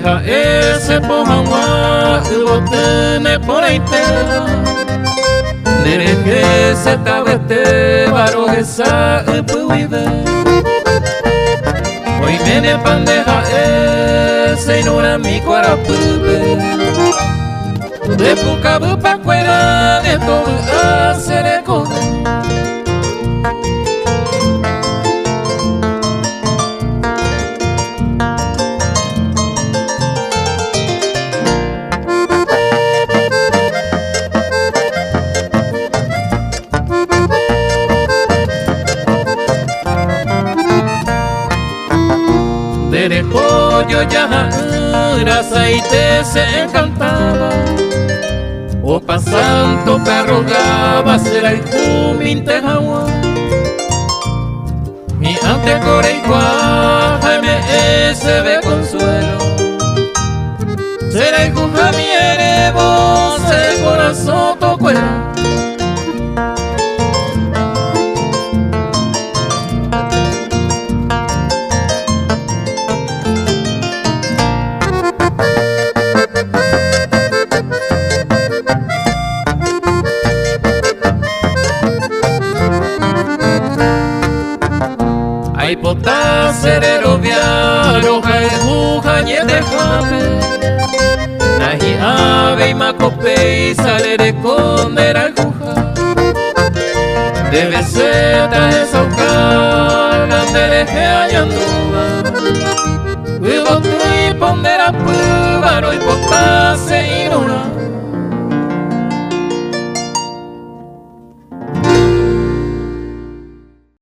pandeja ese pohanwa ubotene ponaite Nereje se tabete barogesa upuide Hoy mene pandeja ese inura mi cuarapube De pucabu pa cuera de todo acereco De pollo ya aceite se encantaba O pasando perrogaba será el cumin tejawa Mi ante coreigua Jaime ese ve consuelo Será el cuja mi erebo se corazón tocuela Ay pota serero viaro jai juja nye de jape Nahi ave y macope y sale de comer al juja Debe ser esa ucana dereje ayanduba Huevo y pondera púbaro y pota se